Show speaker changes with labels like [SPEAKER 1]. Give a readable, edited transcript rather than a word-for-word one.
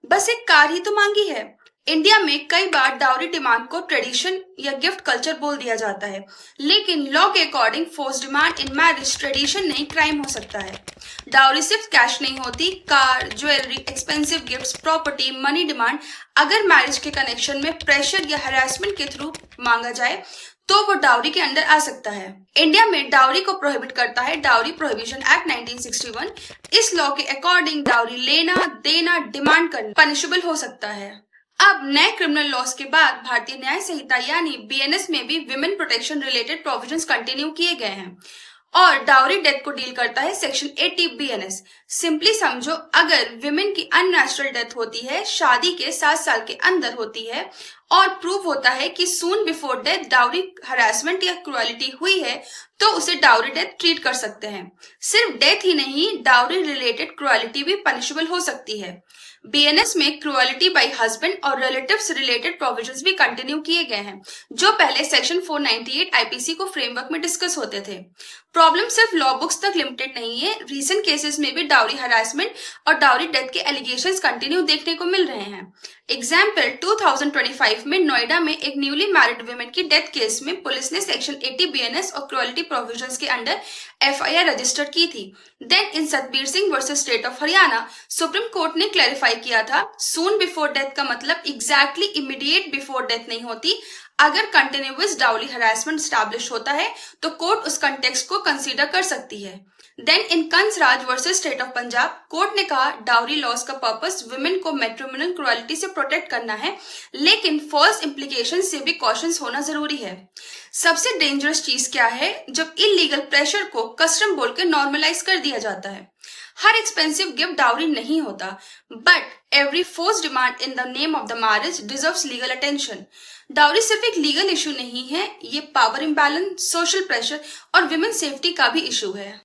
[SPEAKER 1] बस एक कार ही तो मांगी है। इंडिया में कई बार डाउरी डिमांड को ट्रेडिशन या गिफ्ट कल्चर बोल दिया जाता है, लेकिन लॉ के according force demand in marriage tradition नहीं, क्राइम हो सकता है। डाउरी सिर्फ कैश नहीं होती, car, jewellery, expensive gifts, property, money demand अगर मैरिज के कनेक्शन में प्रेशर या हरासमेंट के थ्रू मांगा जाए तो वो डाउरी के अंडर आ सकता है। इंडिया में डाउरी को प्रोहिबिट करता है डाउरी प्रोहिबिशन एक्ट 1961। इस लॉ के अकॉर्डिंग डाउरी लेना, देना, डिमांड करना पनिशेबल हो सकता है। अब नए क्रिमिनल लॉस के बाद भारतीय न्याय संहिता यानी बीएनएस में भी women protection related provisions continue किए गए हैं और डाउरी डेथ को डील करता है सेक्शन 80 बीएनएस। सिंपली समझो, अगर विमेन की अननेचुरल डेथ होती है, शादी के 7 साल के अंदर होती है और प्रूव होता है कि सून बिफोर डेथ डाउरी हरासमेंट या क्रुएलिटी हुई है, तो उसे डाउरी डेथ ट्रीट कर सकते हैं। सिर्फ डेथ ही नहीं, डाउरी रिलेटेड क्रुएलिटी भी पनिशेबल हो सकती है। बीएनएस में क्रुएलिटी बाय हस्बैंड और रिलेटिव्स रिलेटेड प्रोविजंस भी कंटिन्यू किए गए हैं, जो पहले सेक्शन 498 आईपीसी को फ्रेमवर्क में डिस्कस होते थे। प्रॉब्लम सिर्फ लॉ बुक्स तक लिमिटेड नहीं है, रीसेंट केसेस में भी डाउरी हरासमेंट और डाउरी डेथ के एलिगेशंस कंटिन्यू देखने को मिल रहे हैं। एग्जाम्पल 2025 में नोएडा में एक न्यूली मैरिड वुमेन की डेथ केस में पुलिस ने सेक्शन 80 बीएनएस और क्रुएलिटी प्रोविजंस के अंडर एफआईआर रजिस्टर की थी। Then in Satbir Singh versus state of Haryana Supreme Court ने क्लैरिफाई किया था, सून बिफोर डेथ का मतलब एग्जैक्टली इमीडिएट बिफोर डेथ नहीं होती। अगर कंटिन्यूअस डाउरी हरासमेंट स्टैब्लिश होता है तो कोर्ट उस कंटेक्स्ट को कंसीडर कर सकती है। Then in Kansraj versus state of Punjab court ने कहा, डाउरी लॉस का पर्पस वुमेन को मैट्रिमोनियल क्रुएलिटी से प्रोटेक्ट करना है, लेकिन फॉल्स इम्प्लीकेशन से भी कॉशंस होना जरूरी है। सबसे डेंजरस चीज क्या है? जब इलीगल प्रेशर को कस्टम बोल के नॉर्मलाइज कर दिया जाता है। हर एक्सपेंसिव गिफ्ट डाउरी नहीं होता, but every force demand in the name of the marriage deserves legal attention. Dowry सिर्फ एक लीगल इशू नहीं है, ये पावर इम्बैलेंस, सोशल प्रेशर और विमेन सेफ्टी का भी इशू है।